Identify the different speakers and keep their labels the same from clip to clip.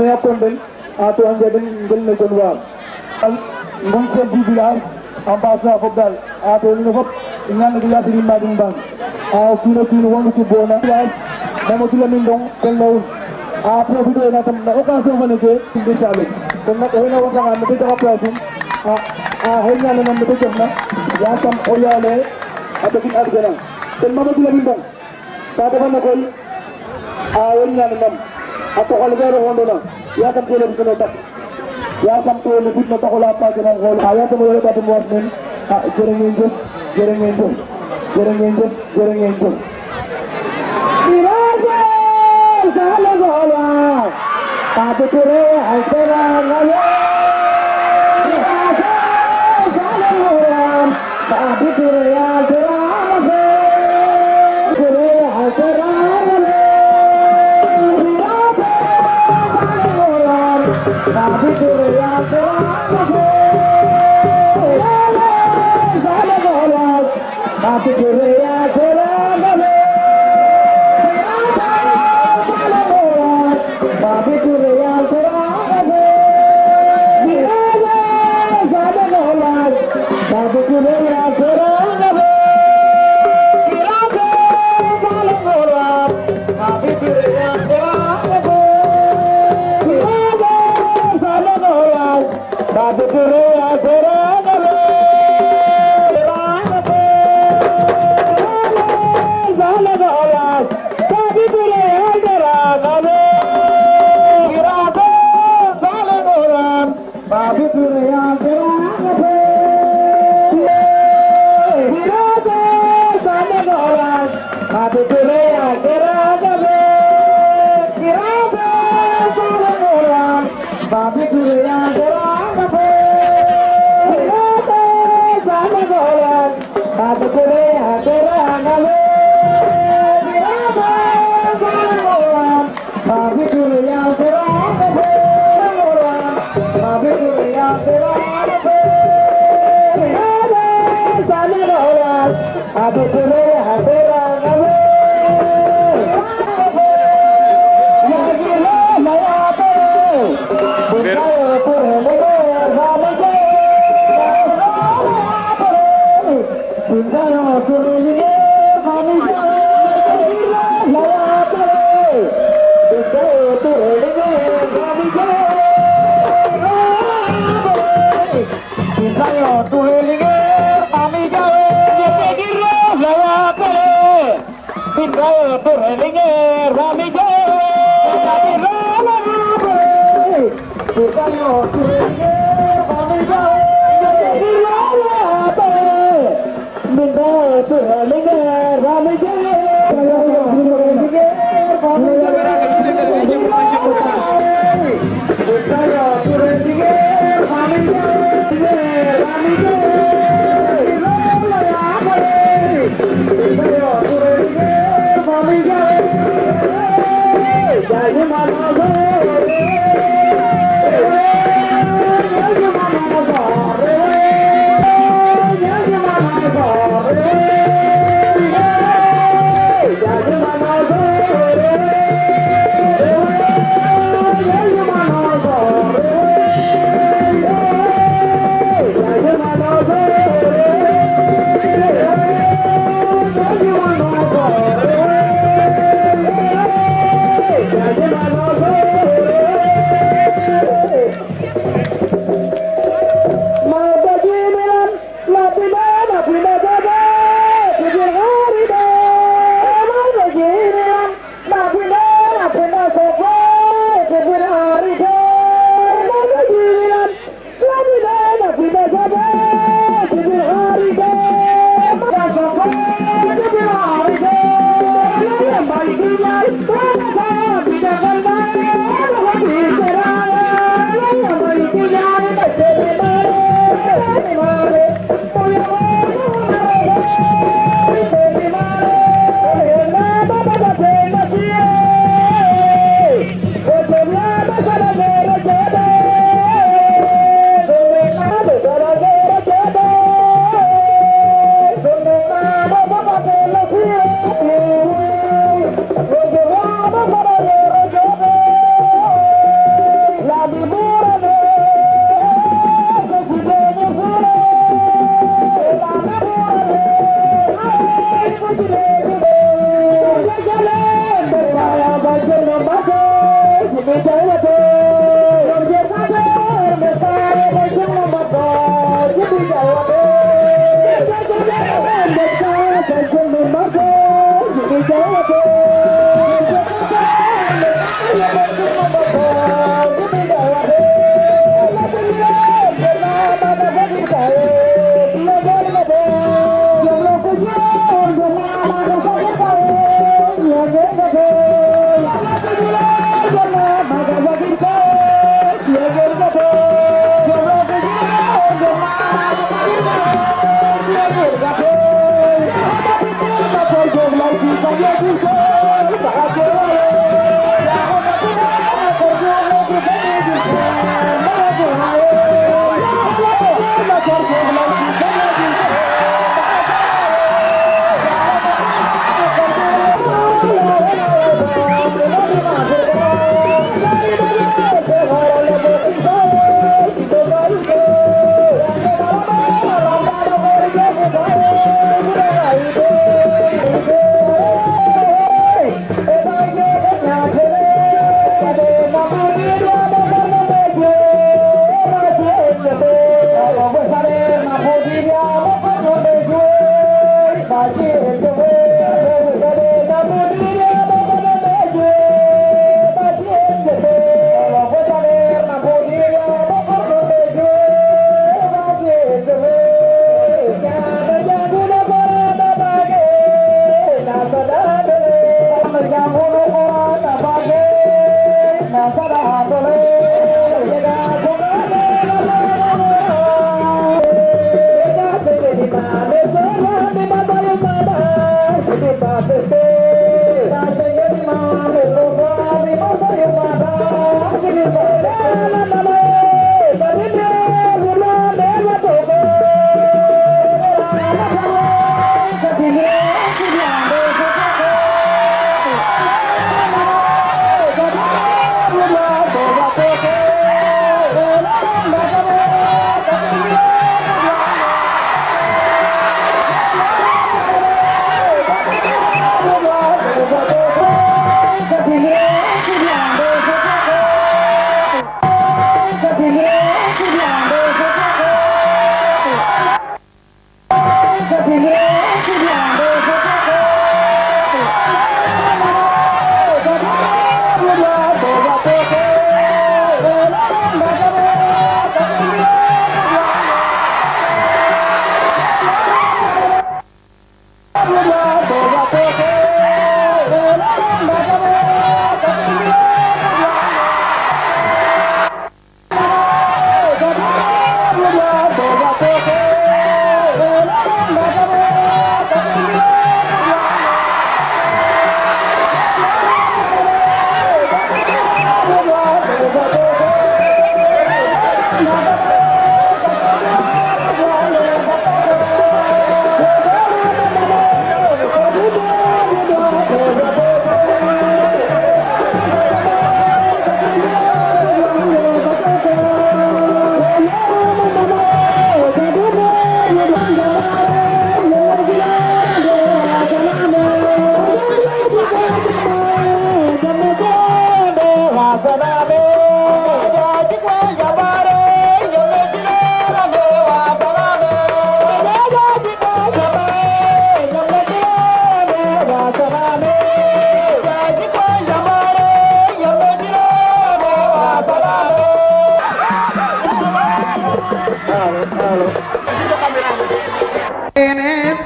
Speaker 1: ya konden to anje den ngel ne kon war ngon ko di village en passant fop dal to ni fop ngana di la di madum bang kino wongu ci bona dama ci la min dong kon lawul profito na tam na occasion fa ne ke indi sabe kon nak hoyna wata nga mete ta place hayna na mete jofna ya tam o yale atakin adgana kon mama ci la min dong ta dafa na koy wonya na nam ato xol gero hondona ya tam tele ko tak ya tam to le bit na taxula pa gëna xol ya tam wala ta mo wax men jere ngeen jëf jere ngeen jëf jere ngeen jëf jere ngeen jëf Iraje sala gola padure altera ngale Iraje sala gola padure altera ngale padure altera ngale Iraje sala gola padure altera ngale Iraje sala gola padure altera ngale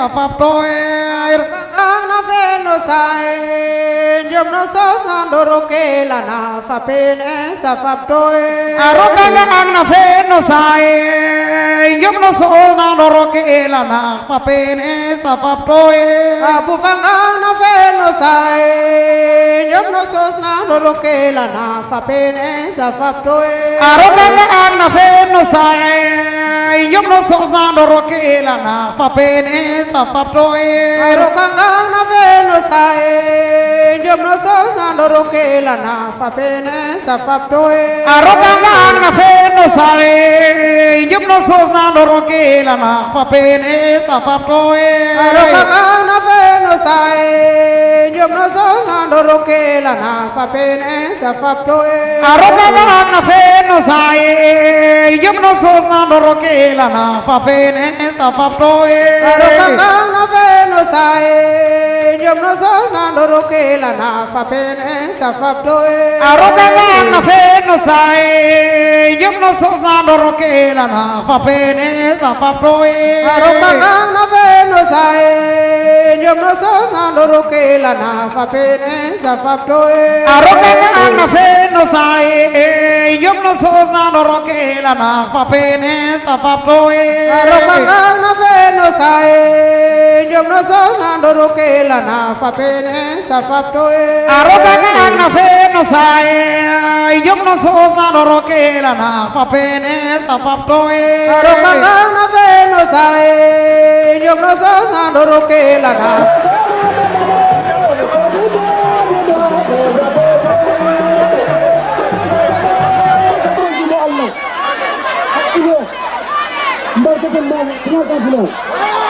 Speaker 2: Safap toer ang na feno sai Diom no sos na ndoroke la na fapen safap toer Arokan ang na feno sai Diom no sos na ndoroke la na fapen safap toer Apufang ang na feno sai Diom no sos na ndoroke la na fapen safap toer Arokan ang na feno sai Diom no sos na ndoroke la na fapen safap toer Arokan ang na feno sai Diom no sos na ndoroke la na fapen safap toer Arokan ang na feno sai Diom no sos na ndoroke la na fapen safap toer Arokan ang na feno sai Diom no sos na ndoroke la na fapen safap toer Arokan ang na feno sai Diom no sos na ndoroke la na fapen safap toer Arokan ang na feno sai Diom no sos na ndoroke la na fapen safap toer Arokan ang na feno sai Diom no sos na ndoroke la na fapen safap toer Arokan ang na feno no sai Yom no sos na doro ke la na fa pene sa fa toe
Speaker 3: Aroka ang na fe no sai Yom no sos na doro ke la na fa pene sa fa toe
Speaker 2: Aroka na fe no sai Yom no sos na doro ke la na fa pene sa fa toe
Speaker 3: Aroka ang na fe no sai Yom no sos na doro ke la na fa pene sa fa toe
Speaker 2: Aroka na fe no sai Yom no sos na doro ke la na
Speaker 1: Mbak Ketan Bang, terima kasih.